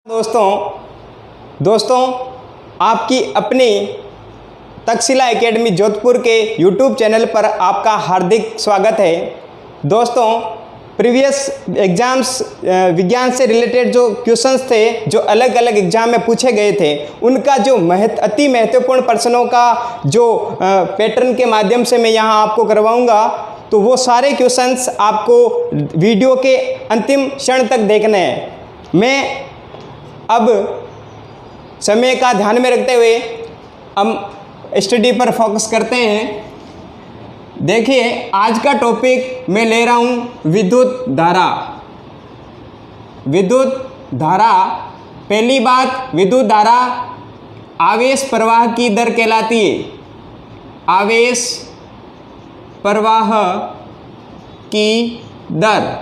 दोस्तों आपकी अपनी तक्षशिला एकेडमी जोधपुर के यूट्यूब चैनल पर आपका हार्दिक स्वागत है। दोस्तों प्रीवियस एग्ज़ाम्स विज्ञान से रिलेटेड जो क्वेश्चंस थे जो अलग अलग एग्ज़ाम में पूछे गए थे उनका जो अति महत्वपूर्ण प्रश्नों का जो पैटर्न के माध्यम से मैं यहाँ आपको करवाऊँगा, तो वो सारे क्वेश्चंस आपको वीडियो के अंतिम क्षण तक देखने हैं। मैं अब समय का ध्यान में रखते हुए हम स्टडी पर फोकस करते हैं। देखिए आज का टॉपिक मैं ले रहा हूँ विद्युत धारा। विद्युत धारा, पहली बात, विद्युत धारा आवेश प्रवाह की दर कहलाती है। आवेश प्रवाह की दर,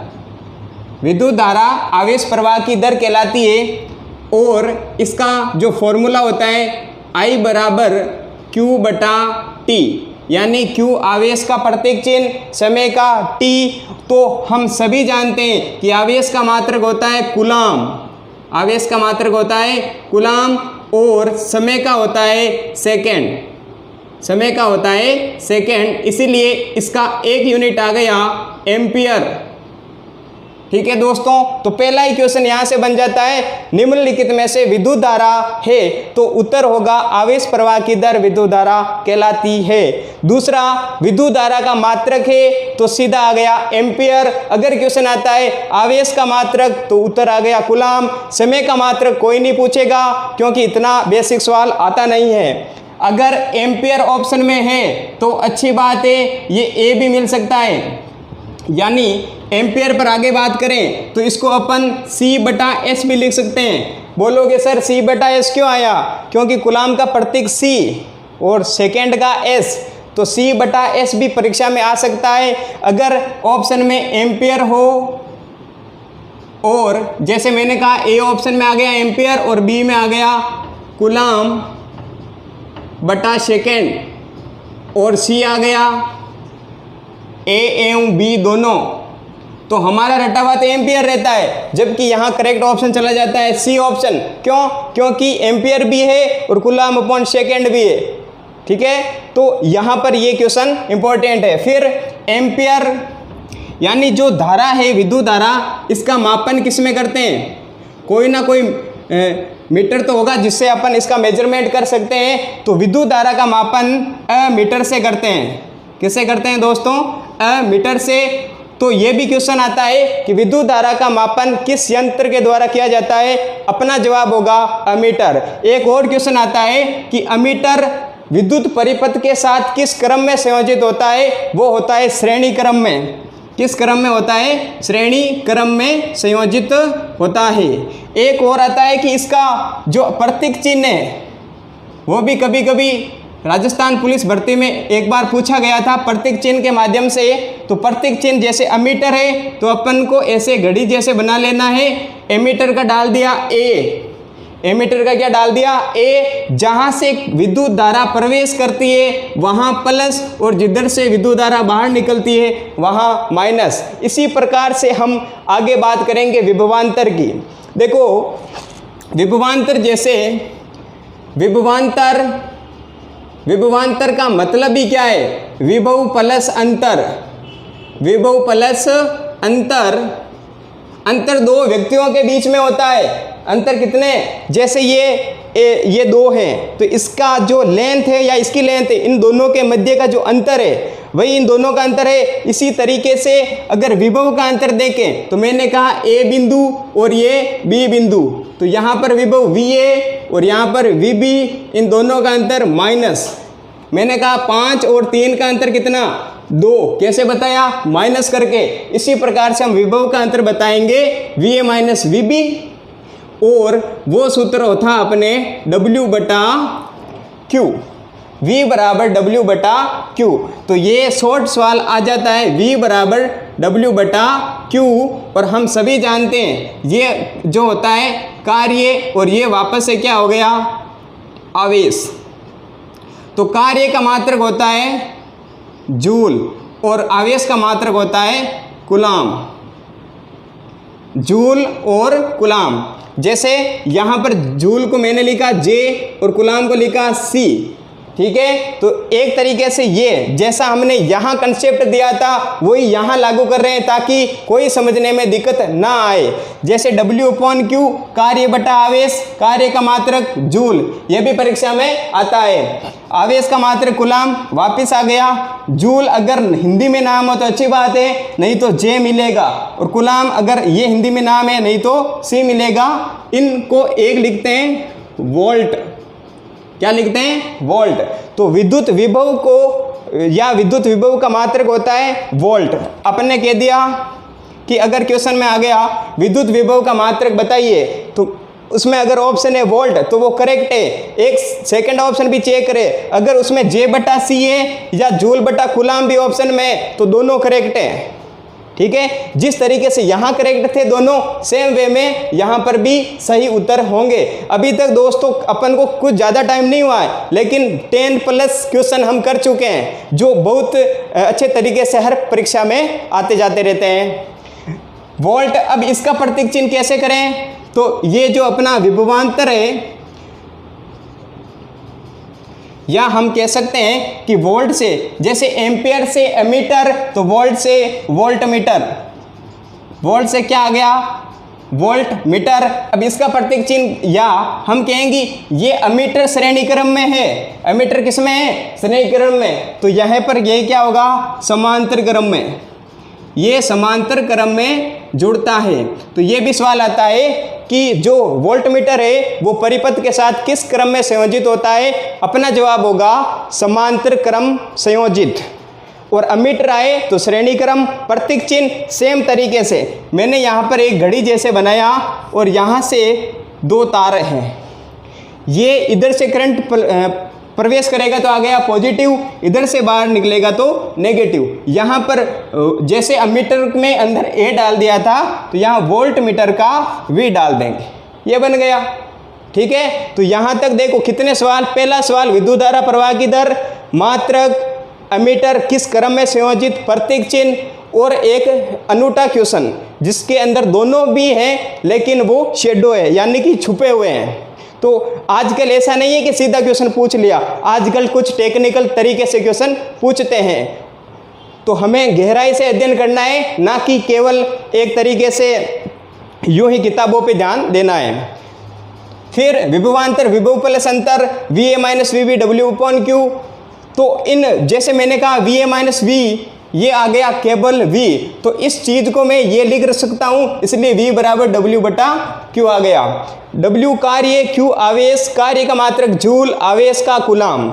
विद्युत धारा आवेश प्रवाह की दर कहलाती है। और इसका जो फॉर्मूला होता है I बराबर Q बटा T, यानी Q आवेश का प्रतीक चिन्ह, समय का T तो हम सभी जानते हैं कि आवेश का मात्रक होता है कूलाम। आवेश का मात्रक होता है कूलाम और समय का होता है सेकेंड। समय का होता है सेकेंड, इसीलिए इसका एक यूनिट आ गया एम्पियर। ठीक है दोस्तों, तो पहला ही क्वेश्चन यहाँ से बन जाता है, निम्नलिखित में से विद्युत धारा है, तो उत्तर होगा आवेश प्रवाह की दर विद्युत धारा कहलाती है। दूसरा, विद्युत धारा का मात्रक है, तो सीधा आ गया एम्पियर। अगर क्वेश्चन आता है आवेश का मात्रक, तो उत्तर आ गया कूलाम। समय का मात्रक कोई नहीं पूछेगा क्योंकि इतना बेसिक सवाल आता नहीं है। अगर एम्पियर ऑप्शन में है तो अच्छी बात है, ये ए भी मिल सकता है। यानी एम्पियर पर आगे बात करें तो इसको अपन C बटा S भी लिख सकते हैं। बोलोगे सर C बटा S क्यों आया? क्योंकि कूलाम का प्रतीक C और सेकेंड का S, तो C बटा S भी परीक्षा में आ सकता है अगर ऑप्शन में एम्पियर हो। और जैसे मैंने कहा A ऑप्शन में आ गया एम्पियर और B में आ गया कूलाम बटा सेकेंड और C आ गया A एवं B दोनों, तो हमारा रटा हुआ तो एम्पियर रहता है, जबकि यहाँ करेक्ट ऑप्शन चला जाता है सी ऑप्शन। क्यों? क्योंकि एम्पियर भी है और कूलाम अपॉन सेकेंड भी है। ठीक है, तो यहाँ पर ये क्वेश्चन इंपॉर्टेंट है। फिर एम्पियर यानी जो धारा है विद्युत धारा, इसका मापन किस में करते हैं? कोई ना कोई मीटर तो होगा जिससे अपन इसका मेजरमेंट कर सकते हैं। तो विद्युत धारा का मापन मीटर से करते हैं। किससे करते हैं दोस्तों? मीटर से। तो ये भी क्वेश्चन आता है कि विद्युत धारा का मापन किस यंत्र के द्वारा किया जाता है? अपना जवाब होगा अमीटर। एक और क्वेश्चन आता है कि अमीटर विद्युत परिपथ के साथ किस क्रम में संयोजित होता है? वो होता है श्रेणी क्रम में। किस क्रम में होता है? श्रेणी क्रम में संयोजित होता है। एक और आता है कि इसका जो प्रतीक चिन्ह है वो भी कभी कभी राजस्थान पुलिस भर्ती में एक बार पूछा गया था प्रतीक चिन्ह के माध्यम से। तो प्रतीक चिन्ह जैसे अमीटर है तो अपन को ऐसे घड़ी जैसे बना लेना है। एमीटर का डाल दिया ए, एमीटर का क्या डाल दिया? ए। जहाँ से विद्युत धारा प्रवेश करती है वहाँ प्लस और जिधर से विद्युत धारा बाहर निकलती है वहाँ माइनस। इसी प्रकार से हम आगे बात करेंगे विभवांतर की। देखो विभवांतर, जैसे विभवांतर का मतलब ही क्या है? विभव प्लस अंतर। विभव प्लस अंतर, अंतर दो व्यक्तियों के बीच में होता है। अंतर कितने? जैसे ये दो हैं तो इसका जो लेंथ है या इसकी लेंथ है, इन दोनों के मध्य का जो अंतर है वही इन दोनों का अंतर है। इसी तरीके से अगर विभव का अंतर देखें तो मैंने कहा A बिंदु और ये B बिंदु, तो यहाँ पर विभव VA और यहाँ पर VB, इन दोनों का अंतर माइनस। मैंने कहा 5 और 3 का अंतर कितना? 2। कैसे बताया? माइनस करके। इसी प्रकार से हम विभव का अंतर बताएंगे VA माइनस VB, और वो सूत्र होता अपने W बटा Q। V बराबर W बटा Q। तो ये शॉर्ट सवाल आ जाता है V बराबर W बटा Q। और हम सभी जानते हैं ये जो होता है कार्य और ये वापस से क्या हो गया? आवेश। तो कार्य का मात्रक होता है जूल और आवेश का मात्रक होता है कूलाम। जूल और कूलाम। जैसे यहाँ पर जूल को मैंने लिखा जे और कूलाम को लिखा सी, ठीक है। तो एक तरीके से ये जैसा हमने यहाँ कंसेप्ट दिया था वही यहाँ लागू कर रहे हैं ताकि कोई समझने में दिक्कत ना आए। जैसे W/Q कार्य बटा आवेश, कार्य का मात्रक जूल, ये भी परीक्षा में आता है। आवेश का मात्रक कूलाम वापस आ गया। जूल अगर हिंदी में नाम हो तो अच्छी बात है, नहीं तो जे मिलेगा, और कूलाम अगर ये हिंदी में नाम है नहीं तो सी मिलेगा। इनको एक लिखते हैं वोल्ट, क्या लिखते हैं वोल्ट। तो विद्युत विभव को या विद्युत विभव का मात्रक होता है वोल्ट। अपन ने कह दिया कि अगर क्वेश्चन में आ गया विद्युत विभव का मात्रक बताइए तो उसमें अगर ऑप्शन है वोल्ट तो वो करेक्ट है। एक सेकंड ऑप्शन भी चेक करें, अगर उसमें जे बटा सी है या जूल बटा कूलाम भी ऑप्शन में तो दोनों करेक्ट है, ठीक है। जिस तरीके से यहाँ करेक्ट थे दोनों, सेम वे में यहाँ पर भी सही उत्तर होंगे। अभी तक दोस्तों अपन को कुछ ज़्यादा टाइम नहीं हुआ है, लेकिन 10+ क्वेश्चन हम कर चुके हैं जो बहुत अच्छे तरीके से हर परीक्षा में आते जाते रहते हैं। वोल्ट, अब इसका प्रतीक चिन्ह कैसे करें, तो ये जो अपना विभवांतर है, या हम कह सकते हैं कि वोल्ट से, जैसे एम्पियर से एमीटर तो वोल्ट से वोल्ट मीटर, वोल्ट से क्या आ गया वोल्ट मीटर। अब इसका प्रतीक चिन्ह, या हम कहेंगे ये अमीटर श्रेणी क्रम में है, अमीटर किस में है श्रेणी क्रम में, तो यहाँ पर ये क्या होगा समांतर क्रम में, ये समांतर क्रम में जुड़ता है। तो ये भी सवाल आता है कि जो वोल्ट मीटर है वो परिपथ के साथ किस क्रम में संयोजित होता है, अपना जवाब होगा समांतर क्रम संयोजित। और अमीटर आए तो श्रेणी क्रम। प्रतीक चिन्ह सेम तरीके से मैंने यहाँ पर एक घड़ी जैसे बनाया और यहाँ से 2 तार हैं, ये इधर से करंट प्रवेश करेगा तो आ गया पॉजिटिव, इधर से बाहर निकलेगा तो नेगेटिव। यहाँ पर जैसे अमीटर में अंदर ए डाल दिया था तो यहाँ वोल्ट मीटर का वी डाल देंगे, ये बन गया, ठीक है। तो यहाँ तक देखो कितने सवाल। पहला सवाल विद्युत धारा प्रवाह की दर, मात्रक, अमीटर किस क्रम में संयोजित, प्रतीक चिन्ह, और एक अनूठा क्वेश्चन जिसके अंदर दोनों भी हैं लेकिन वो शेडो है यानी कि छुपे हुए हैं। तो आजकल ऐसा नहीं है कि सीधा क्वेश्चन पूछ लिया, आजकल कुछ टेक्निकल तरीके से क्वेश्चन पूछते हैं। तो हमें गहराई से अध्ययन करना है, ना कि केवल एक तरीके से यूं ही किताबों पे ध्यान देना है। फिर विभवांतर, विभव प्लस अंतर, VA-VB W/Q। तो इन जैसे मैंने कहा VA-V, ये आ गया केवल V, तो इस चीज को मैं ये लिख सकता हूँ, इसलिए V बराबर W/Q आ गया। W कार्य, Q आवेश, कार्य का मात्रक जूल, आवेश का कूलाम,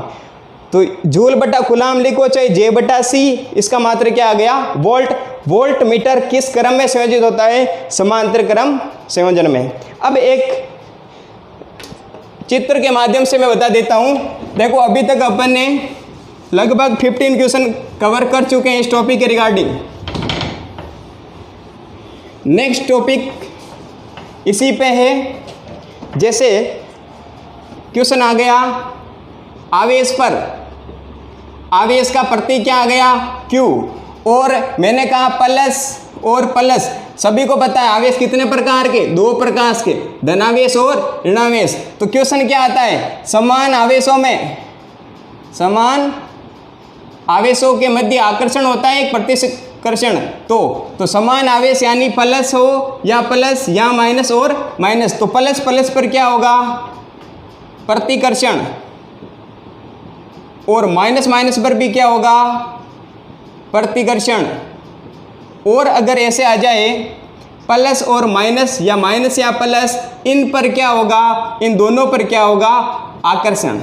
तो जूल बटा कूलाम लिखो, चाहे J/C, इसका मात्रक क्या आ गया वोल्ट। वोल्ट मीटर किस क्रम में संयोजित होता है, समांतर क्रम संयोजन में। अब एक चित्र के माध्यम से मैं बता देता हूँ। देखो अभी तक अपन ने लगभग 15 क्वेश्चन कवर कर चुके हैं इस टॉपिक के रिगार्डिंग। नेक्स्ट टॉपिक इसी पे है। जैसे क्वेश्चन आ गया आवेश पर, आवेश का प्रतीक क्या आ गया Q, और मैंने कहा प्लस और प्लस, सभी को पता है आवेश कितने प्रकार के, 2 प्रकार के, धनावेश और ऋणावेश। तो क्वेश्चन क्या आता है, समान आवेशों में, समान आवेशों के मध्य आकर्षण होता है एक प्रतिकर्षण। तो समान आवेश यानी प्लस हो या प्लस या माइनस और माइनस, तो प्लस प्लस पर क्या होगा प्रतिकर्षण, और माइनस माइनस पर भी क्या होगा प्रतिकर्षण। और अगर ऐसे आ जाए प्लस और माइनस या माइनस या प्लस, इन पर क्या होगा, इन दोनों पर क्या होगा आकर्षण,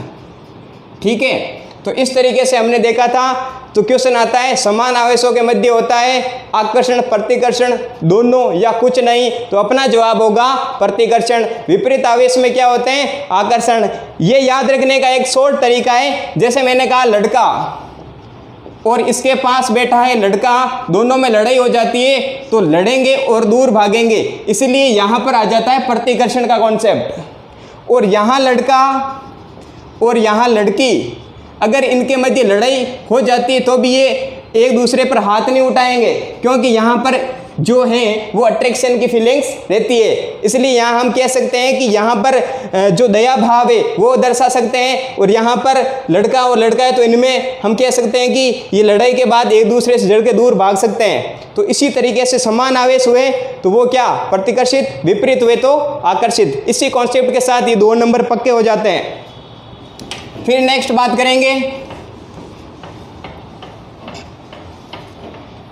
ठीक है। तो इस तरीके से हमने देखा था। तो क्वेश्चन आता है समान आवेशों के मध्य होता है आकर्षण प्रतिकर्षण दोनों या कुछ नहीं, तो अपना जवाब होगा प्रतिकर्षण। विपरीत आवेश में क्या होते हैं आकर्षण। ये याद रखने का एक शॉर्ट तरीका है, जैसे मैंने कहा लड़का और इसके पास बैठा है लड़का, दोनों में लड़ाई हो जाती है तो लड़ेंगे और दूर भागेंगे, इसलिए यहाँ पर आ जाता है प्रतिकर्षण का कॉन्सेप्ट। और यहाँ लड़का और यहाँ लड़की, अगर इनके मध्य लड़ाई हो जाती है तो भी ये एक दूसरे पर हाथ नहीं उठाएंगे, क्योंकि यहाँ पर जो है वो अट्रैक्शन की फीलिंग्स रहती है। इसलिए यहाँ हम कह सकते हैं कि यहाँ पर जो दया भाव है वो दर्शा सकते हैं, और यहाँ पर लड़का और लड़का है तो इनमें हम कह सकते हैं कि ये लड़ाई के बाद एक दूसरे से जड़ के दूर भाग सकते हैं। तो इसी तरीके से समान आवेश हुए तो वो क्या प्रतिकर्षित, विपरीत हुए तो आकर्षित। इसी कॉन्सेप्ट के साथ ये 2 नंबर पक्के हो जाते हैं। फिर नेक्स्ट बात करेंगे,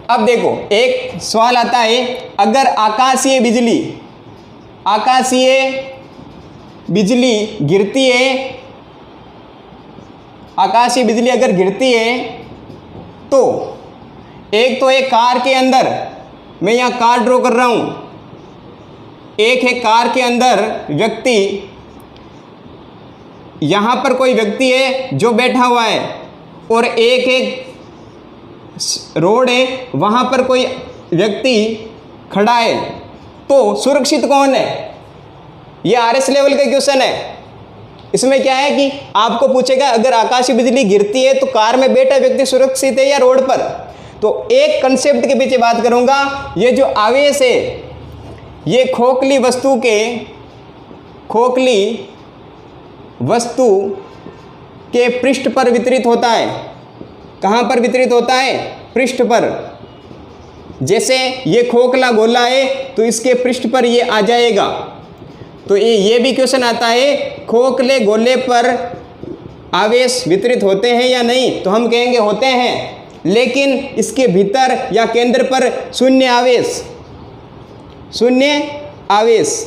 अब देखो एक सवाल आता है, अगर आकाशीय बिजली गिरती है, आकाशीय बिजली अगर गिरती है तो एक कार के अंदर, मैं यहाँ कार ड्रॉ कर रहा हूँ, एक है कार के अंदर व्यक्ति, यहाँ पर कोई व्यक्ति है जो बैठा हुआ है, और एक रोड है वहाँ पर कोई व्यक्ति खड़ा है, तो सुरक्षित कौन है? ये आरएस लेवल का क्वेश्चन है। इसमें क्या है कि आपको पूछेगा अगर आकाशीय बिजली गिरती है तो कार में बैठा व्यक्ति सुरक्षित है या रोड पर। तो एक कंसेप्ट के पीछे बात करूंगा, ये जो आवेश है ये खोखली वस्तु के पृष्ठ पर वितरित होता है। कहाँ पर वितरित होता है? पृष्ठ पर। जैसे ये खोखला गोला है तो इसके पृष्ठ पर ये आ जाएगा। तो ये भी क्वेश्चन आता है, खोखले गोले पर आवेश वितरित होते हैं या नहीं? तो हम कहेंगे होते हैं, लेकिन इसके भीतर या केंद्र पर शून्य आवेश।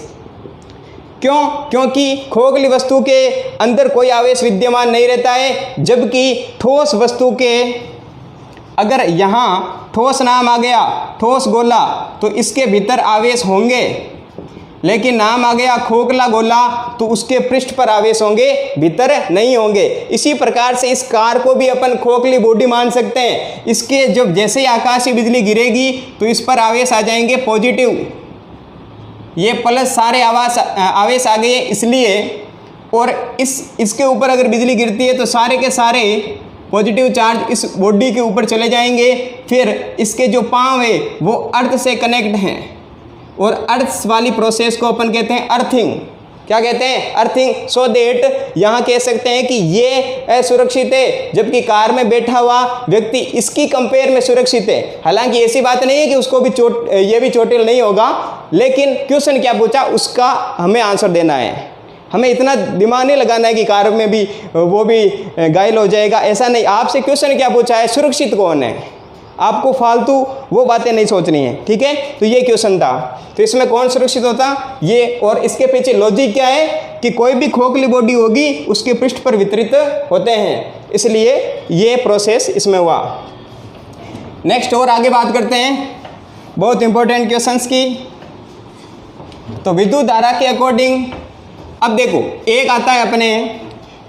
क्यों? क्योंकि खोखली वस्तु के अंदर कोई आवेश विद्यमान नहीं रहता है, जबकि ठोस वस्तु के, अगर यहाँ ठोस नाम आ गया, ठोस गोला, तो इसके भीतर आवेश होंगे, लेकिन नाम आ गया खोखला गोला तो उसके पृष्ठ पर आवेश होंगे, भीतर नहीं होंगे। इसी प्रकार से इस कार को भी अपन खोखली बॉडी मान सकते हैं। इसके जब जैसे ही आकाशीय बिजली गिरेगी तो इस पर आवेश आ जाएंगे पॉजिटिव, ये प्लस सारे आवेश आ गए इसलिए, और इसके ऊपर अगर बिजली गिरती है तो सारे के सारे पॉजिटिव चार्ज इस बॉडी के ऊपर चले जाएंगे। फिर इसके जो पांव है वो अर्थ से कनेक्ट हैं, और अर्थ वाली प्रोसेस को अपन कहते हैं अर्थिंग। क्या कहते हैं? अर्थिंग। सो देट यहाँ कह सकते हैं कि ये असुरक्षित है, जबकि कार में बैठा हुआ व्यक्ति इसकी कंपेयर में सुरक्षित है। हालांकि ऐसी बात नहीं है कि उसको भी ये भी चोटिल नहीं होगा, लेकिन क्वेश्चन क्या पूछा उसका हमें आंसर देना है। हमें इतना दिमाग नहीं लगाना है कि कार में भी वो भी घायल हो जाएगा, ऐसा नहीं। आपसे क्वेश्चन क्या पूछा है? सुरक्षित कौन है? आपको फालतू वो बातें नहीं सोचनी है, ठीक है? तो ये क्वेश्चन था। तो इसमें कौन सुरक्षित होता? ये। और इसके पीछे लॉजिक क्या है कि कोई भी खोखली बॉडी होगी उसके पृष्ठ पर वितरित होते हैं, इसलिए ये प्रोसेस इसमें हुआ। नेक्स्ट और आगे बात करते हैं बहुत इंपॉर्टेंट क्वेश्चंस की। तो विद्युत धारा के अकॉर्डिंग, अब देखो एक आता है अपने,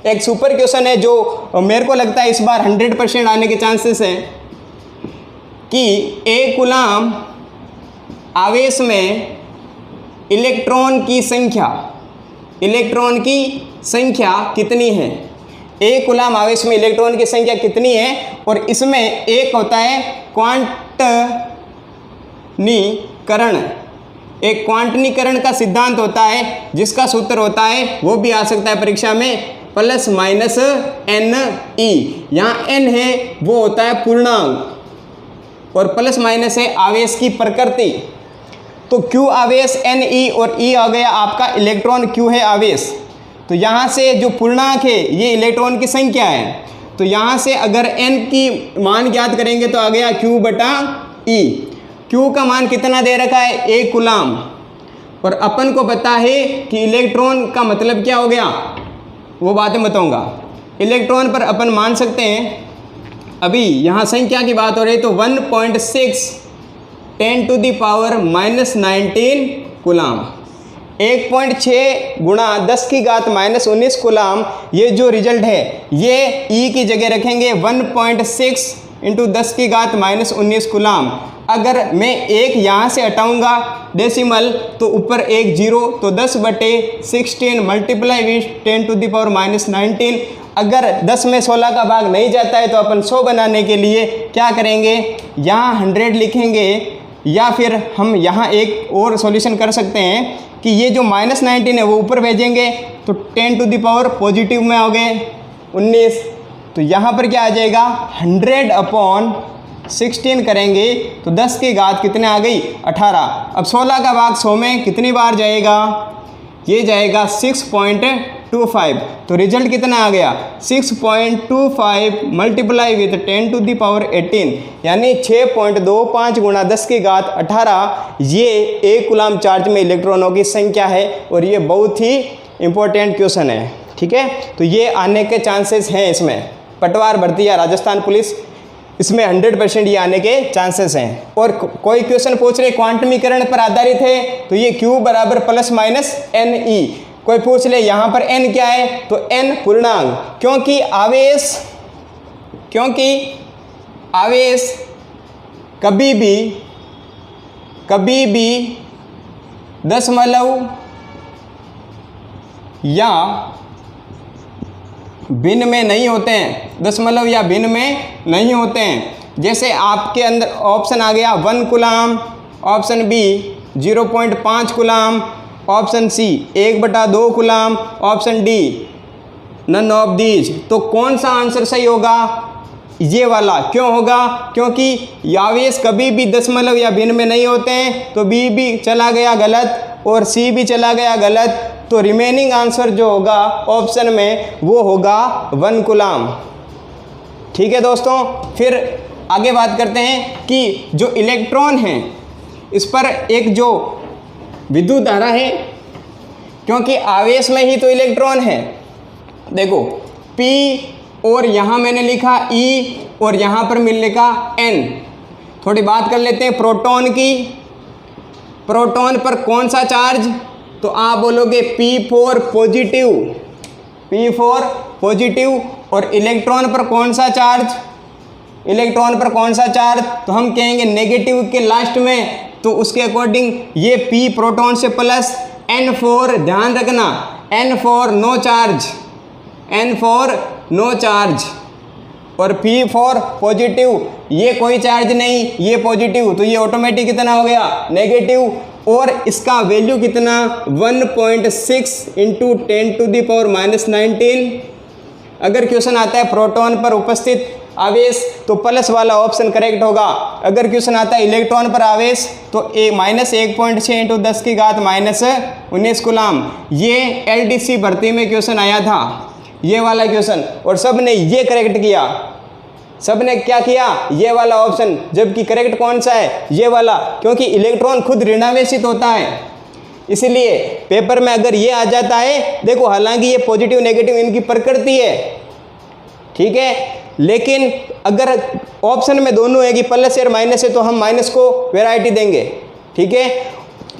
एक सुपर क्वेश्चन है जो मेरे को लगता है इस बार 100% आने के चांसेस हैं, कि एक कूलाम आवेश में इलेक्ट्रॉन की संख्या कितनी है? एक कूलाम आवेश में इलेक्ट्रॉन की संख्या कितनी है? और इसमें एक होता है क्वांटनीकरण। एक क्वांटनीकरण का सिद्धांत होता है जिसका सूत्र होता है, वो भी आ सकता है परीक्षा में, प्लस माइनस एन ई। यहाँ एन है वो होता है पूर्णांक, और प्लस माइनस है आवेश की प्रकृति। तो Q आवेश Ne और E आ गया आपका इलेक्ट्रॉन, Q है आवेश। तो यहाँ से जो पूर्णांक है ये इलेक्ट्रॉन की संख्या है। तो यहाँ से अगर N की मान ज्ञात करेंगे तो आ गया Q/E। Q का मान कितना दे रखा है? 1 कूलाम। और अपन को पता है कि इलेक्ट्रॉन का मतलब क्या हो गया, वो बातें बताऊँगा। इलेक्ट्रॉन पर अपन मान सकते हैं, अभी यहाँ संख्या की बात हो रही है तो 1.6 10⁻⁻19 कूलाम, 1.6 गुणा 10⁻⁻19 कूलाम। ये जो रिजल्ट है ये E की जगह रखेंगे 1.6 × 10⁻⁻19 कूलाम। अगर मैं एक यहाँ से हटाऊंगा डेसिमल तो ऊपर एक जीरो, तो 10/16 मल्टीप्लाई विथ 10⁻⁻19। अगर 10 में 16 का भाग नहीं जाता है तो अपन 100 बनाने के लिए क्या करेंगे, यहाँ 100 लिखेंगे या फिर हम यहाँ एक और सॉल्यूशन कर सकते हैं कि ये जो -19 है वो ऊपर भेजेंगे तो 10 टू द पावर पॉजिटिव में हो गए 19, तो यहाँ पर क्या आ जाएगा 100/16 करेंगे तो 10 की घात कितने आ गई 18। अब 16 का भाग 100 में कितनी बार जाएगा, ये जाएगा 6.25, तो रिजल्ट कितना आ गया 6.25 multiply with 10 to the power 18 यानी 6.25 गुणा 10 की घात 18, ये 1 कूलम चार्ज में इलेक्ट्रॉनों की संख्या है और ये बहुत ही इंपॉर्टेंट क्वेश्चन है। ठीक है, तो ये आने के चांसेस हैं, इसमें पटवार भर्ती या राजस्थान पुलिस इसमें 100% ये आने के चांसेस हैं। और कोई क्वेश्चन पूछ रहे क्वांटमीकरण पर आधारित है तो ये Q बराबर ±NE। कोई पूछ ले यहाँ पर n क्या है तो n पूर्णांक, क्योंकि आवेश कभी भी दशमलव या भिन्न में नहीं होते हैं, दशमलव या भिन्न में नहीं होते हैं। जैसे आपके अंदर ऑप्शन आ गया 1 coulomb, option B 0.5 coulomb, option C 1/2 coulomb, option D none of these, तो कौन सा आंसर सही होगा, ये वाला। क्यों होगा, क्योंकि आवेश कभी भी दशमलव या भिन्न में नहीं होते हैं, तो बी भी चला गया गलत और सी भी चला गया गलत, तो रिमेनिंग आंसर जो होगा ऑप्शन में वो होगा 1 कूलम। ठीक है दोस्तों, फिर आगे बात करते हैं कि जो इलेक्ट्रॉन है इस पर एक जो विद्युत धारा है, क्योंकि आवेश में ही तो इलेक्ट्रॉन है। देखो P और यहाँ मैंने लिखा E और यहाँ पर मैंने लिखा N। थोड़ी बात कर लेते हैं प्रोटॉन की। प्रोटॉन पर कौन सा चार्ज, तो आप बोलोगे P4 पॉजिटिव, और इलेक्ट्रॉन पर कौन सा चार्ज, तो हम कहेंगे नेगेटिव के लास्ट में, तो उसके अकॉर्डिंग ये P प्रोटॉन से प्लस, N4 ध्यान रखना N4 नो चार्ज, और P4 पॉजिटिव, ये कोई चार्ज नहीं, ये पॉजिटिव, तो ये ऑटोमेटिक कितना हो गया नेगेटिव, और इसका वैल्यू कितना 1.6 × 10 टू द पावर -19। अगर क्वेश्चन आता है प्रोटॉन पर उपस्थित आवेश तो प्लस वाला ऑप्शन करेक्ट होगा। अगर क्वेश्चन आता है इलेक्ट्रॉन पर आवेश तो -1.6 × 10 की घात -19 कूलम। ये LDC भर्ती में क्वेश्चन आया था, ये वाला क्वेश्चन, और सब ने ये करेक्ट किया। सब ने क्या किया, ये वाला ऑप्शन, जबकि करेक्ट कौन सा है, ये वाला, क्योंकि इलेक्ट्रॉन खुद ऋणावेशित होता है। इसलिए पेपर में अगर ये आ जाता है, देखो हालांकि ये पॉजिटिव नेगेटिव इनकी प्रकृति है, ठीक है, लेकिन अगर ऑप्शन में दोनों है कि प्लस और माइनस है तो हम माइनस को वैरायटी देंगे। ठीक है,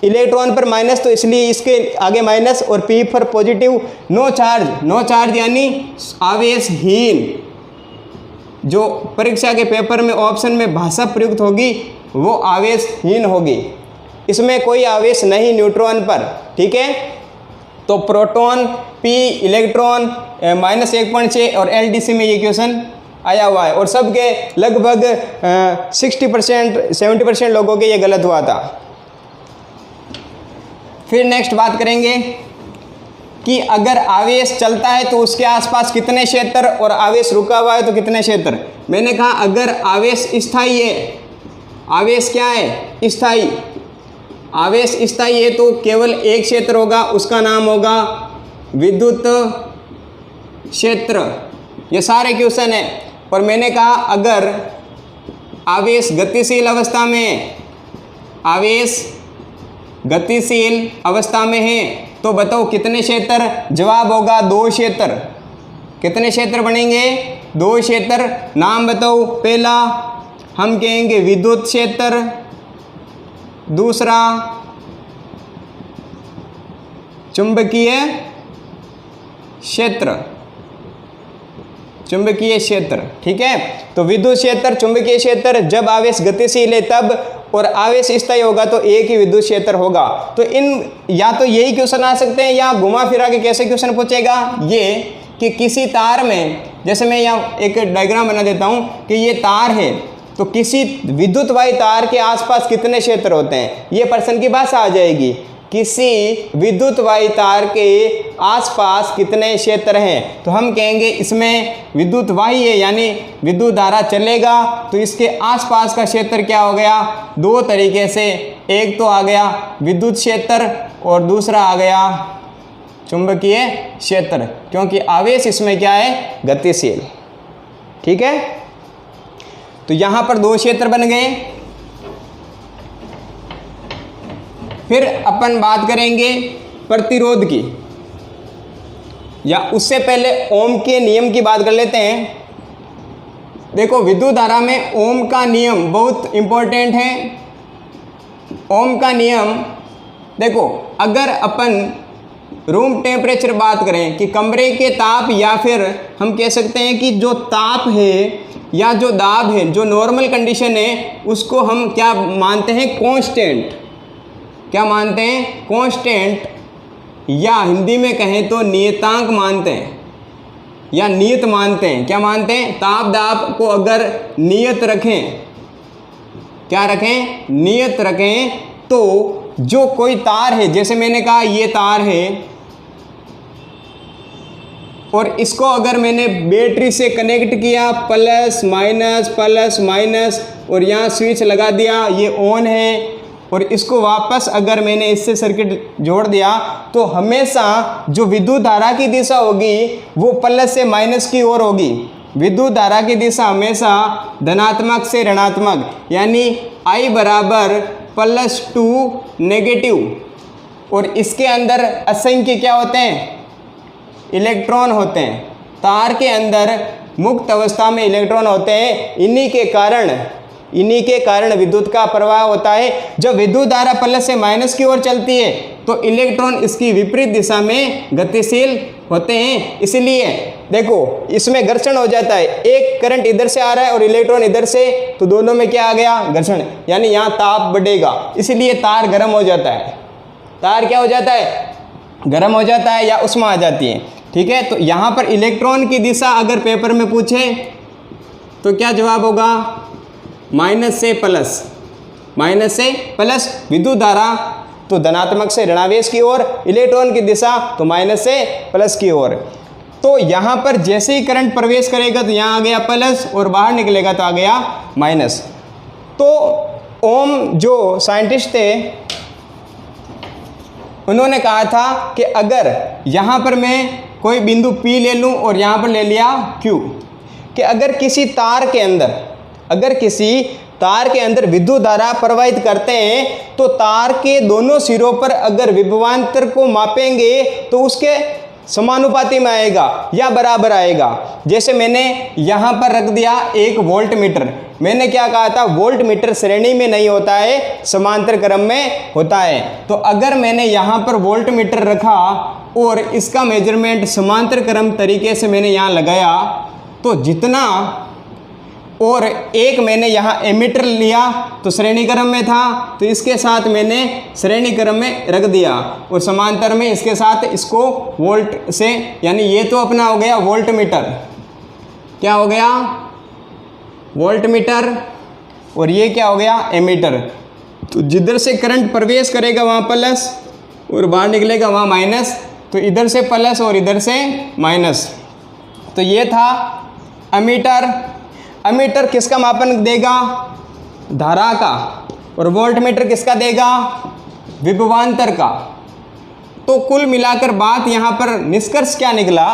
इलेक्ट्रॉन पर माइनस तो इसलिए इसके आगे माइनस, और P पर पॉजिटिव। नो चार्ज यानी आवेशहीन। जो परीक्षा के पेपर में ऑप्शन में भाषा प्रयुक्त होगी वो आवेशहीन होगी, इसमें कोई आवेश नहीं न्यूट्रॉन पर। ठीक है, तो प्रोटॉन P, इलेक्ट्रॉन -1.6 और LDC में ये क्वेश्चन आया हुआ है, और सबके लगभग 60% 70% लोगों के ये गलत हुआ था। फिर नेक्स्ट बात करेंगे कि अगर आवेश चलता है तो उसके आसपास कितने क्षेत्र, और आवेश रुका हुआ है तो कितने क्षेत्र। मैंने कहा अगर आवेश स्थायी है, आवेश क्या है स्थायी, आवेश स्थायी है तो केवल एक क्षेत्र होगा, उसका नाम होगा विद्युत क्षेत्र। ये सारे क्वेश्चन है। और मैंने कहा अगर आवेश गतिशील अवस्था में, आवेश गतिशील अवस्था में है तो बताओ कितने क्षेत्र, जवाब होगा 2 क्षेत्र। कितने क्षेत्र बनेंगे, 2 क्षेत्र। नाम बताओ, पहला हम कहेंगे विद्युत क्षेत्र, दूसरा चुंबकीय क्षेत्र, चुंबकीय क्षेत्र। ठीक है, तो विद्युत क्षेत्र, चुंबकीय क्षेत्र, जब आवेश गतिशील है तब, और आवेश स्थायी होगा तो एक ही विद्युत क्षेत्र होगा। तो इन या तो यही क्वेश्चन आ सकते हैं या घुमा फिरा के कैसे क्वेश्चन पूछेगा, ये कि किसी तार में, जैसे मैं यहाँ एक डायग्राम बना देता हूँ कि ये तार है, तो किसी विद्युत वाही तार के आसपास कितने क्षेत्र होते हैं, ये प्रश्न की भाषा आ जाएगी। किसी विद्युत वाही तार के आसपास कितने क्षेत्र हैं, तो हम कहेंगे इसमें विद्युत वाही है यानी विद्युत धारा चलेगा, तो इसके आसपास का क्षेत्र क्या हो गया, दो तरीके से, एक तो आ गया विद्युत क्षेत्र और दूसरा आ गया चुंबकीय क्षेत्र, क्योंकि आवेश इसमें क्या है, गतिशील। ठीक है, तो यहां पर दो क्षेत्र बन गए। फिर अपन बात करेंगे प्रतिरोध की, या उससे पहले ओम के नियम की बात कर लेते हैं। देखो विद्युत धारा में ओम का नियम बहुत इंपॉर्टेंट है। ओम का नियम देखो, अगर अपन रूम टेम्परेचर बात करें कि कमरे के ताप, या फिर हम कह सकते हैं कि जो ताप है या जो दाब है, जो नॉर्मल कंडीशन है, उसको हम क्या मानते हैं, कांस्टेंट। क्या मानते हैं, कांस्टेंट, या हिंदी में कहें तो नियतांक मानते हैं या नियत मानते हैं। क्या मानते हैं, ताप दाब को अगर नियत रखें, क्या रखें, नियत रखें, तो जो कोई तार है, जैसे मैंने कहा ये तार है और इसको अगर मैंने बैटरी से कनेक्ट किया, प्लस माइनस, और यहाँ स्विच लगा दिया, ये ऑन है, और इसको वापस अगर मैंने इससे सर्किट जोड़ दिया, तो हमेशा जो विद्युत धारा की दिशा होगी वो प्लस से माइनस की ओर होगी। विद्युत धारा की दिशा हमेशा धनात्मक से ऋणात्मक, यानी I बराबर +2 नेगेटिव। और इसके अंदर असंख्य क्या होते हैं, इलेक्ट्रॉन होते हैं। तार के अंदर मुक्त अवस्था में इलेक्ट्रॉन होते हैं। इन्हीं के कारण विद्युत का प्रवाह होता है। जब विद्युत धारा प्लस से माइनस की ओर चलती है तो इलेक्ट्रॉन इसकी विपरीत दिशा में गतिशील होते हैं। इसलिए देखो इसमें घर्षण हो जाता है, एक करंट इधर से आ रहा है और इलेक्ट्रॉन इधर से, तो दोनों में क्या आ गया, घर्षण, यानी यहाँ ताप बढ़ेगा, इसलिए तार गर्म हो जाता है। तार क्या हो जाता है, गर्म हो जाता है या उष्मा आ जाती है। ठीक है, तो यहाँ पर इलेक्ट्रॉन की दिशा अगर पेपर में पूछे तो क्या जवाब होगा, माइनस से प्लस। विद्युत धारा तो धनात्मक से ऋणावेश की ओर, इलेक्ट्रॉन की दिशा तो माइनस से प्लस की ओर। तो यहाँ पर जैसे ही करंट प्रवेश करेगा तो यहाँ आ गया प्लस और बाहर निकलेगा तो आ गया माइनस। तो ओम जो साइंटिस्ट थे उन्होंने कहा था कि अगर यहाँ पर मैं कोई बिंदु P ले लूँ और यहाँ पर ले लिया Q, कि अगर किसी तार के अंदर विद्युत धारा प्रवाहित करते हैं तो तार के दोनों सिरों पर अगर विभवांतर को मापेंगे तो उसके समानुपाती में आएगा या बराबर आएगा। जैसे मैंने यहाँ पर रख दिया एक वोल्ट मीटर, मैंने क्या कहा था, वोल्ट मीटर श्रेणी में नहीं होता है, समांतर क्रम में होता है। तो अगर मैंने यहाँ पर वोल्ट मीटर रखा और इसका मेजरमेंट समांतर क्रम तरीके से मैंने यहाँ लगाया, तो जितना, और एक मैंने यहाँ एमीटर लिया तो श्रेणी क्रम में था, तो इसके साथ मैंने श्रेणी क्रम में रख दिया और समांतर में इसके साथ इसको वोल्ट से, यानी ये तो अपना हो गया वोल्ट मीटर, क्या हो गया, वोल्ट मीटर, और ये क्या हो गया, एमीटर। तो जिधर से करंट प्रवेश करेगा वहाँ प्लस और बाहर निकलेगा वहाँ माइनस, तो इधर से प्लस और इधर से माइनस। तो ये था एमीटर। एमीटर किसका मापन देगा, धारा का, और वोल्ट मीटर किसका देगा, विभवांतर का। तो कुल मिलाकर बात यहाँ पर निष्कर्ष क्या निकला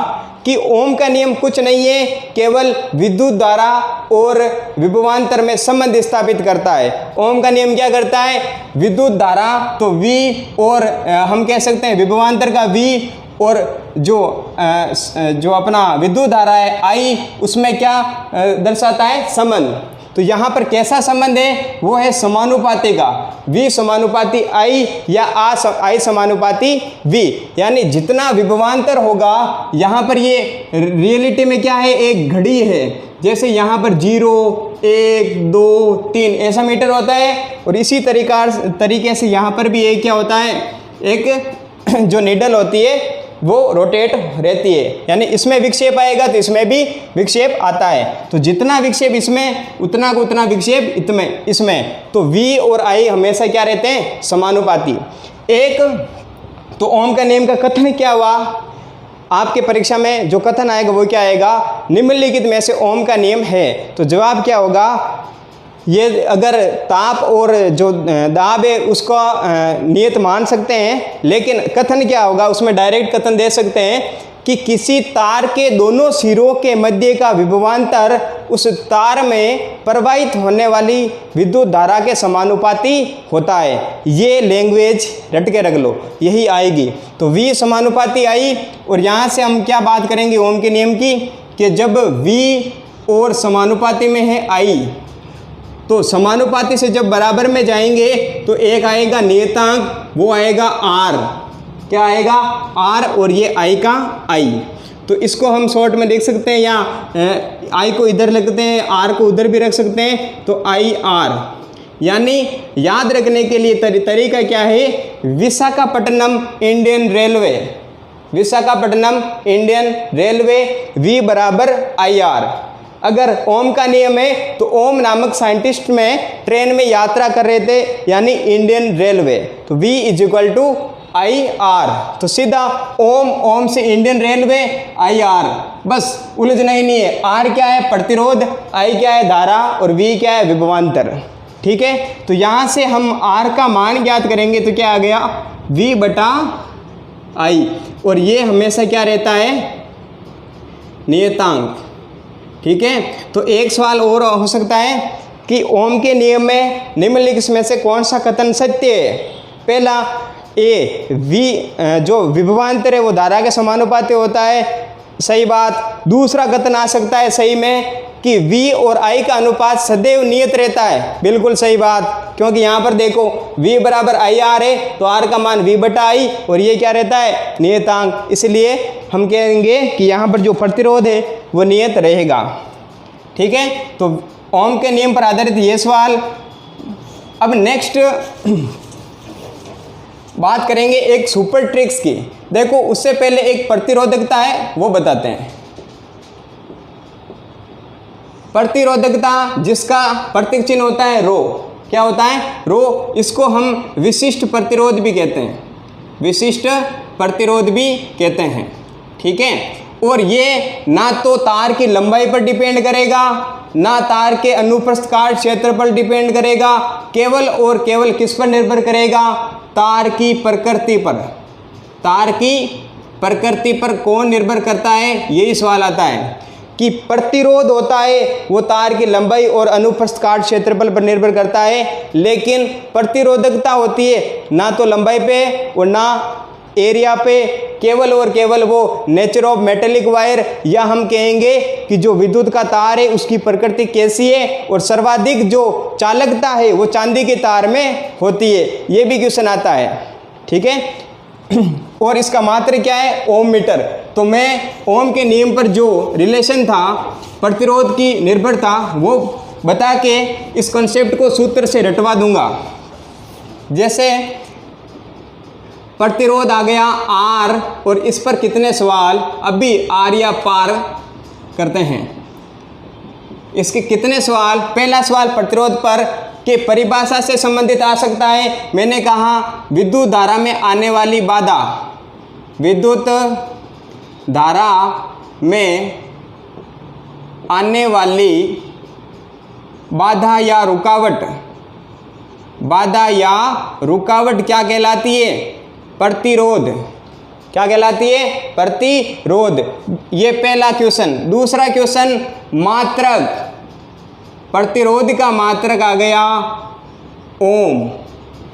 कि ओम का नियम कुछ नहीं है, केवल विद्युत धारा और विभवांतर में संबंध स्थापित करता है। ओम का नियम क्या करता है, विद्युत धारा तो V और हम कह सकते हैं विभवांतर का V, और जो अपना विद्युत धारा है I, उसमें क्या दर्शाता है, संबंध। तो यहाँ पर कैसा संबंध है, वो है समानुपाती का, V समानुपाती I या I समानुपाती V, यानी जितना विभवांतर होगा, यहाँ पर ये रियलिटी में क्या है, एक घड़ी है। जैसे यहाँ पर 0, 1, 2, 3 ऐसा मीटर होता है, और इसी तरीके से यहाँ पर भी एक क्या होता है, एक जो नीडल होती है वो रोटेट रहती है, यानी इसमें विक्षेप आएगा तो इसमें भी विक्षेप आता है। तो जितना विक्षेप इसमें उतना को उतना विक्षेप इसमें। तो V और I हमेशा क्या रहते हैं, समानुपाती। एक तो ओम का नियम का कथन क्या हुआ, आपके परीक्षा में जो कथन आएगा वो क्या आएगा, निम्नलिखित में से ओम का नियम है। तो जवाब क्या होगा, ये अगर ताप और जो दाब है उसको नियत मान सकते हैं, लेकिन कथन क्या होगा, उसमें डायरेक्ट कथन दे सकते हैं कि किसी तार के दोनों सिरों के मध्य का विभवांतर उस तार में प्रवाहित होने वाली विद्युत धारा के समानुपाती होता है। ये लैंग्वेज रट के रख लो, यही आएगी। तो V समानुपाती आई, और यहाँ से हम क्या बात करेंगे ओम के नियम की, कि जब V और समानुपाती में है I, तो समानुपाती से जब बराबर में जाएंगे तो एक आएगा नियतांक, वो आएगा R। क्या आएगा, R, और ये I का I। तो इसको हम शॉर्ट में लिख सकते हैं, या I को इधर लिखते हैं, R को उधर भी रख सकते हैं, तो IR। यानी याद रखने के लिए तरीका क्या है, Visakhapatnam Indian railway, Visakhapatnam Indian railway V बराबर IR। अगर ओम का नियम है तो ओम नामक साइंटिस्ट में ट्रेन में यात्रा कर रहे थे, यानी इंडियन रेलवे, तो V = IR। तो सीधा ओम से इंडियन रेलवे IR, बस उलझना ही नहीं है। R क्या है, प्रतिरोध, I क्या है, धारा, और V क्या है, विभवांतर। ठीक है, तो यहाँ से हम R का मान ज्ञात करेंगे तो क्या आ गया, V/I, और ये हमेशा क्या रहता है, नियतांक। ठीक है, तो एक सवाल और हो सकता है कि ओम के नियम में निम्नलिखित में से कौन सा कथन सत्य है। पहला, A, V जो विभवांतर है वो धारा के समानुपाती होता है, सही बात। दूसरा कथन आ सकता है सही में कि V और I का अनुपात सदैव नियत रहता है, बिल्कुल सही बात, क्योंकि यहाँ पर देखो V बराबर IR है, तो R का मान V/I, और ये क्या रहता है, नियतांक। इसलिए हम कहेंगे कि यहाँ पर जो प्रतिरोध है वो नियत रहेगा। ठीक है, तो ओम के नियम पर आधारित ये सवाल। अब नेक्स्ट बात करेंगे एक सुपर ट्रिक्स की। देखो, उससे पहले एक प्रतिरोधकता है वो बताते हैं। प्रतिरोधकता जिसका प्रतीक चिन्ह होता है रो, क्या होता है, रो। इसको हम विशिष्ट प्रतिरोध भी कहते हैं, विशिष्ट प्रतिरोध भी कहते हैं। ठीक है, और ये ना तो तार की लंबाई पर डिपेंड करेगा, ना तार के अनुप्रस्थ काट क्षेत्र पर डिपेंड करेगा, केवल और केवल किस पर निर्भर करेगा, तार की प्रकृति पर। तार की प्रकृति पर कौन निर्भर करता है, यही सवाल आता है कि प्रतिरोध होता है वो तार की लंबाई और अनुप्रस्थ काट क्षेत्रफल पर निर्भर करता है, लेकिन प्रतिरोधकता होती है ना तो लंबाई पे और ना एरिया पे, केवल और केवल वो नेचर ऑफ मेटेलिक वायर, या हम कहेंगे कि जो विद्युत का तार है उसकी प्रकृति कैसी है, और सर्वाधिक जो चालकता है वो चांदी के तार में होती है। ये भी क्वेश्चन आता है। ठीक है, और इसका मात्र क्या है, ओम मीटर। तो मैं ओम के नियम पर जो रिलेशन था प्रतिरोध की निर्भरता वो बता के इस कॉन्सेप्ट को सूत्र से रटवा दूंगा। जैसे प्रतिरोध आ गया R, और इस पर कितने सवाल अभी R या पार करते हैं, इसके कितने सवाल। पहला सवाल प्रतिरोध पर के परिभाषा से संबंधित आ सकता है। मैंने कहा विद्युत धारा में आने वाली बाधा, विद्युत धारा में आने वाली बाधा या रुकावट, बाधा या रुकावट क्या कहलाती है, प्रतिरोध। क्या कहलाती है, प्रतिरोध। ये पहला क्वेश्चन। दूसरा क्वेश्चन, मात्रक, प्रतिरोध का मात्रक आ गया ओम।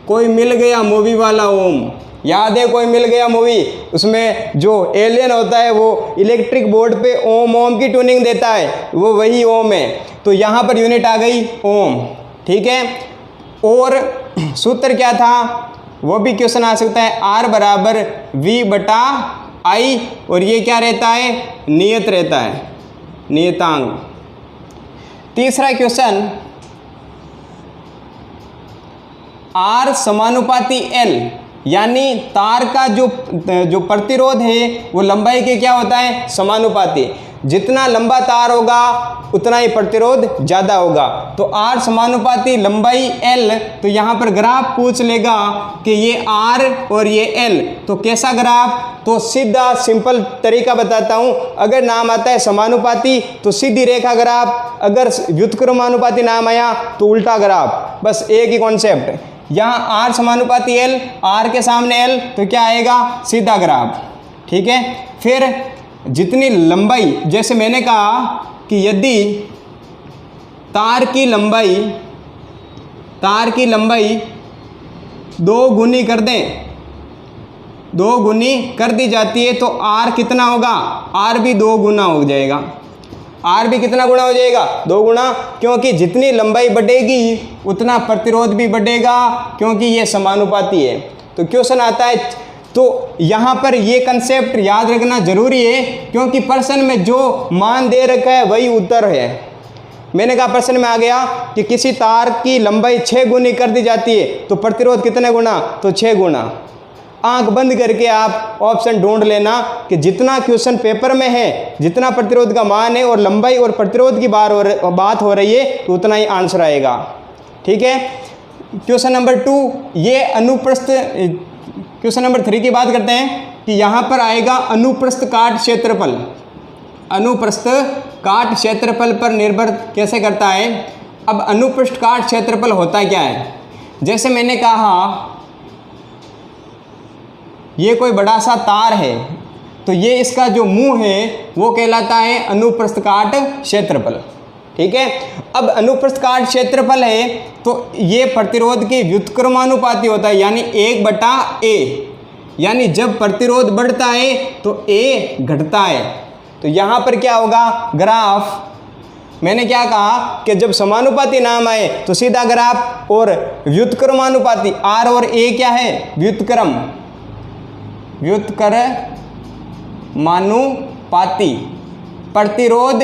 कोई मिल गया मूवी वाला ओम, याद है, कोई मिल गया मूवी, उसमें जो एलियन होता है वो इलेक्ट्रिक बोर्ड पे ओम ओम की ट्यूनिंग देता है, वो वही ओम है। तो यहाँ पर यूनिट आ गई ओम। ठीक है, और सूत्र क्या था वो भी क्वेश्चन आ सकता है, R बराबर V/I, और ये क्या रहता है, नियत रहता है, नियतांक। तीसरा क्वेश्चन, R समानुपाती L, यानी तार का जो प्रतिरोध है वो लंबाई के क्या होता है, समानुपाती। जितना लंबा तार होगा उतना ही प्रतिरोध ज़्यादा होगा। तो R समानुपाती लंबाई L, तो यहाँ पर ग्राफ पूछ लेगा कि ये R और ये L, तो कैसा ग्राफ, तो सीधा सिंपल तरीका बताता हूँ। अगर नाम आता है समानुपाती तो सीधी रेखा ग्राफ, अगर व्युत्क्रमानुपाती नाम आया तो उल्टा ग्राफ, बस एक ही कॉन्सेप्ट। यहाँ R समानुपाती L, R के सामने L, तो क्या आएगा, सीधा ग्राफ। ठीक है, फिर जितनी लंबाई, जैसे मैंने कहा कि यदि तार की लंबाई 2 गुनी कर दें, 2 गुनी कर दी जाती है तो R कितना होगा, R भी 2 गुना हो जाएगा। R भी कितना गुना हो जाएगा, 2 गुना, क्योंकि जितनी लंबाई बढ़ेगी उतना प्रतिरोध भी बढ़ेगा, क्योंकि ये समानुपाती है। तो क्वेश्चन आता है, तो यहाँ पर ये कंसेप्ट याद रखना जरूरी है, क्योंकि प्रश्न में जो मान दे रखा है वही उत्तर है। मैंने कहा प्रश्न में आ गया कि किसी तार की लंबाई 6 गुनी कर दी जाती है तो प्रतिरोध कितने गुना, तो 6 गुना। आंख बंद करके आप ऑप्शन ढूंढ लेना कि जितना क्वेश्चन पेपर में है, जितना प्रतिरोध का मान है और लंबाई और प्रतिरोध की बात हो रही है, तो उतना ही आंसर आएगा। ठीक है, क्वेश्चन नंबर 2, ये अनुप्रस्थ, क्वेश्चन नंबर 3 की बात करते हैं कि यहाँ पर आएगा अनुप्रस्थ काट क्षेत्रफल। अनुप्रस्थ काट क्षेत्रफल पर निर्भर कैसे करता है। अब अनुप्रस्थ काट क्षेत्रफल होता क्या है, जैसे मैंने कहा ये कोई बड़ा सा तार है, तो ये इसका जो मुंह है वो कहलाता है अनुप्रस्थ काट क्षेत्रफल। ठीक है, अब अनुप्रस्थ काट क्षेत्रफल है तो ये प्रतिरोध के व्युत्क्रमानुपाती होता है, यानी 1/A, यानी जब प्रतिरोध बढ़ता है तो A घटता है। तो यहाँ पर क्या होगा, ग्राफ, मैंने क्या कहा कि जब समानुपाती नाम आए तो सीधा ग्राफ, और व्युत्क्रमानुपाती R और A क्या है, व्युत्क्रमानुपाती, प्रतिरोध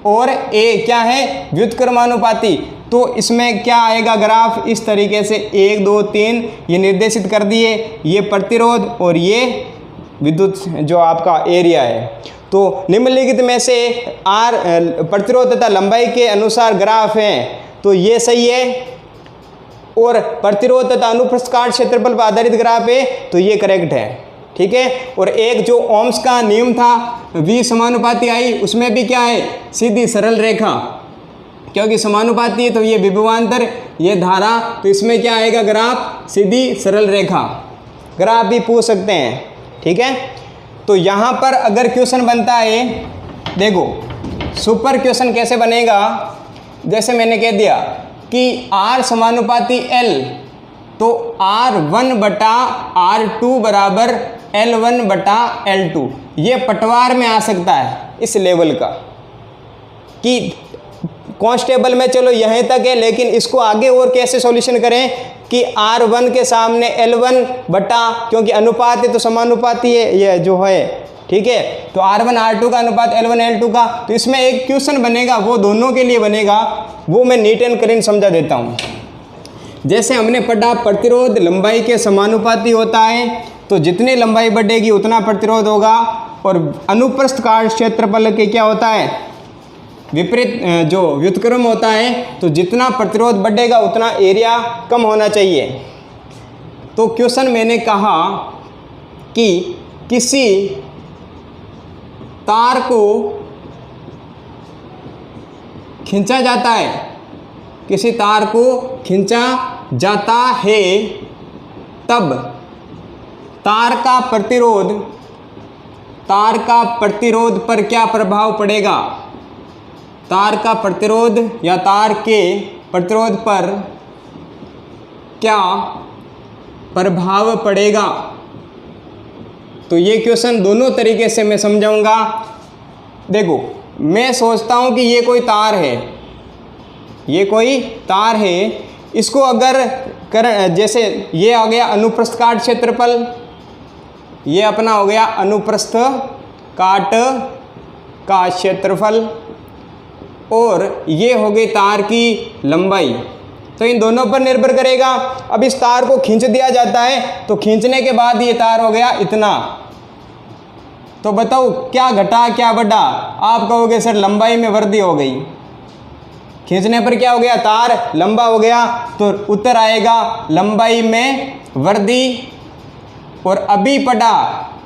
और A क्या है, व्युत्क्रमानुपाती। तो इसमें क्या आएगा ग्राफ, इस तरीके से 1 2 3 ये निर्देशित कर दिए, ये प्रतिरोध और ये विद्युत जो आपका एरिया है। तो निम्नलिखित में से R प्रतिरोध तथा लंबाई के अनुसार ग्राफ हैं, तो ये सही है, और प्रतिरोध तथा अनुप्रस्थ काट क्षेत्रफल पर आधारित ग्राफ है, तो ये करेक्ट है। ठीक है, और एक जो ओम्स का नियम था, V समानुपाती आई, उसमें भी क्या है, सीधी सरल रेखा, क्योंकि समानुपाती है तो ये विभवांतर, ये धारा, तो इसमें क्या आएगा ग्राफ, सीधी सरल रेखा। ग्राफ भी पूछ सकते हैं। ठीक है, तो यहाँ पर अगर क्वेश्चन बनता है, देखो सुपर क्वेश्चन कैसे बनेगा, जैसे मैंने कह दिया कि R समानुपाती L, तो R1/R2 बराबर L1/L2, ये पटवार में आ सकता है इस लेवल का, कि कांस्टेबल में चलो यहीं तक है, लेकिन इसको आगे और कैसे सॉल्यूशन करें कि R1 के सामने L1 बटा, क्योंकि अनुपात है तो समानुपाती है ये जो है। ठीक है, तो R1 R2 का अनुपात L1 L2 का, तो इसमें एक क्वेश्चन बनेगा, वो दोनों के लिए बनेगा, वो मैं नीट एंड क्लीन समझा देता हूँ। जैसे हमने पढ़ा प्रतिरोध लंबाई के समानुपाती होता है, तो जितनी लंबाई बढ़ेगी उतना प्रतिरोध होगा, और अनुप्रस्थ काट क्षेत्रफल के क्या होता है, विपरीत, जो व्युत्क्रम होता है, तो जितना प्रतिरोध बढ़ेगा उतना एरिया कम होना चाहिए। तो क्वेश्चन मैंने कहा कि किसी तार को खींचा जाता है, किसी तार को खींचा जाता है, तब तार का प्रतिरोध पर क्या प्रभाव पड़ेगा, तार का प्रतिरोध या तार के प्रतिरोध पर क्या प्रभाव पड़ेगा। तो ये क्वेश्चन दोनों तरीके से मैं समझाऊंगा। देखो, मैं सोचता हूँ कि ये कोई तार है, ये कोई तार है, इसको अगर जैसे ये आ गया अनुप्रस्थ काट क्षेत्रफल, ये अपना हो गया अनुप्रस्थ काट का क्षेत्रफल, और ये हो गई तार की लंबाई। तो इन दोनों पर निर्भर करेगा। अब इस तार को खींच दिया जाता है तो खींचने के बाद ये तार हो गया इतना। तो बताओ क्या घटा क्या बढ़ा? आप कहोगे सर लंबाई में वृद्धि हो गई। खींचने पर क्या हो गया? तार लंबा हो गया, तो उत्तर आएगा लंबाई में वृद्धि। और अभी पढ़ा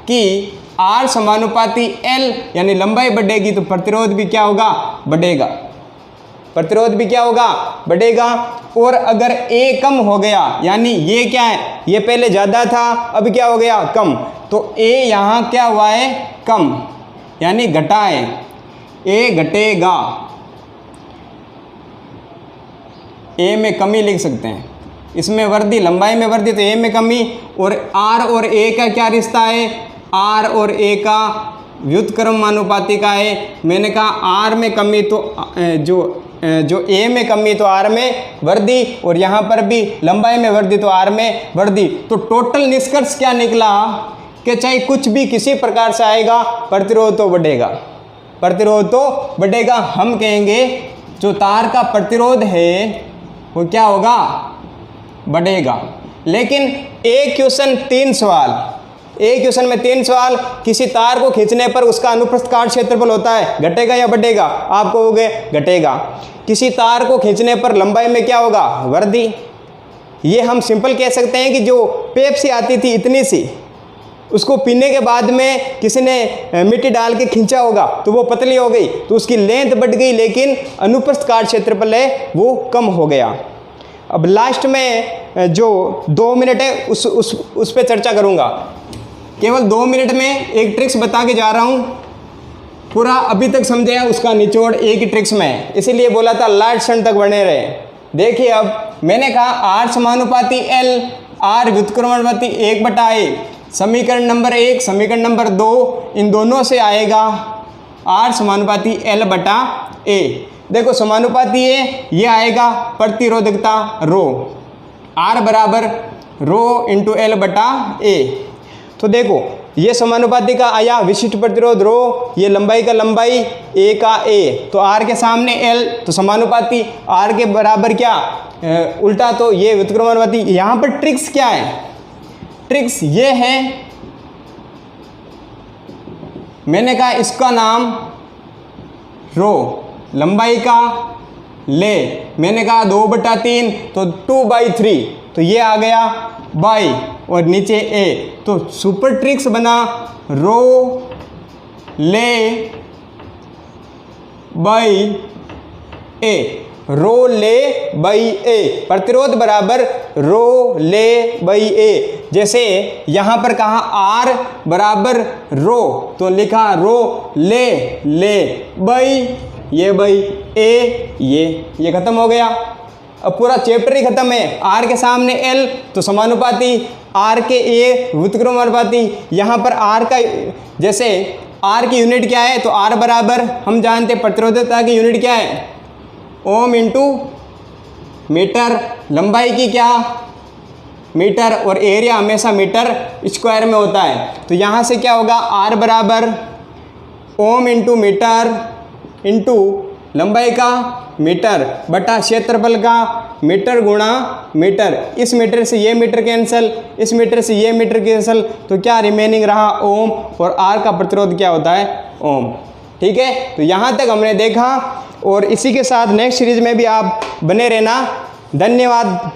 कि R समानुपाती L, यानी लंबाई बढ़ेगी तो प्रतिरोध भी क्या होगा? बढ़ेगा। प्रतिरोध भी क्या होगा? बढ़ेगा। और अगर A कम हो गया, यानी ये क्या है? ये पहले ज़्यादा था, अब क्या हो गया? कम। तो A यहाँ क्या हुआ है? कम, यानी घटा है। A घटेगा, A में कमी लिख सकते हैं। इसमें वृद्धि, लंबाई में वृद्धि तो A में कमी। और R और A का क्या रिश्ता है? R और A का व्युत्क्रमानुपाती का है। मैंने कहा R में कमी तो जो A में कमी तो R में वृद्धि, और यहाँ पर भी लंबाई में वृद्धि तो R में वृद्धि। तो टोटल निष्कर्ष क्या निकला कि चाहे कुछ भी किसी प्रकार से आएगा, प्रतिरोध तो बढ़ेगा। प्रतिरोध तो बढ़ेगा। हम कहेंगे जो तार का प्रतिरोध है वो क्या होगा? बढ़ेगा। लेकिन एक क्वेश्चन 3 सवाल, एक क्वेश्चन में 3 सवाल। किसी तार को खींचने पर उसका अनुप्रस्थ काट क्षेत्रफल होता है, घटेगा या बढ़ेगा? आप कहोगे घटेगा। किसी तार को खींचने पर लंबाई में क्या होगा? वृद्धि। ये हम सिंपल कह सकते हैं कि जो पेप्सी आती थी इतनी सी, उसको पीने के बाद में किसी ने मिट्टी डाल के खींचा होगा तो वो पतली हो गई, तो उसकी लेंथ बढ़ गई, लेकिन अनुप्रस्थ काट क्षेत्रफल है वो कम हो गया। अब लास्ट में जो 2 मिनट है उस पे चर्चा करूँगा। केवल 2 मिनट में एक ट्रिक्स बता के जा रहा हूँ। पूरा अभी तक समझे उसका निचोड़ एक ही ट्रिक्स में है, इसीलिए बोला था लास्ट क्षण तक बने रहे। देखिए अब मैंने कहा R समानुपाती L, R व्युत्क्रमानुपाती 1/A। समीकरण नंबर 1, समीकरण नंबर 2, इन दोनों से आएगा R समानुपाती L/A। देखो समानुपाती है, ये आएगा प्रतिरोधकता रो, R बराबर रो इंटू L/A। तो देखो ये समानुपाती का आया विशिष्ट प्रतिरोध रो, ये लंबाई का लंबाई, A का A, तो R के सामने L, तो समानुपाती R के बराबर क्या? उल्टा, तो ये व्युत्क्रमानुपाती। यहाँ पर ट्रिक्स क्या है? ट्रिक्स ये है, मैंने कहा इसका नाम रो, लंबाई का ले, मैंने कहा 2/3 तो 2/3, तो ये आ गया बाई और नीचे A। तो सुपर ट्रिक्स बना रो ले बाई A, रो ले बाई A, प्रतिरोध बराबर रो ले बाई A। जैसे यहाँ पर कहा R बराबर रो, तो लिखा रो ले बाई ये बाई A, ये खत्म हो गया। अब पूरा चैप्टर ही खत्म है। R के सामने L, तो समानुपाती, R के A व्युत्क्रमानुपाती। यहाँ पर R का, जैसे R की यूनिट क्या है? तो R बराबर हम जानते हैं प्रतिरोधकता की यूनिट क्या है? Ohm into metre. लंबाई की क्या? मीटर, और एरिया हमेशा मीटर स्क्वायर में होता है। तो यहाँ से क्या होगा? R बराबर ओम इंटू मीटर इंटू लंबाई का मीटर बटा क्षेत्रफल का मीटर गुणा मीटर। इस मीटर से ये मीटर कैंसिल, इस मीटर से ये मीटर कैंसिल, तो क्या रिमेनिंग रहा? ओम। और R का प्रतिरोध क्या होता है? ओम। ठीक है, तो यहाँ तक हमने देखा, और इसी के साथ नेक्स्ट सीरीज में भी आप बने रहना। धन्यवाद।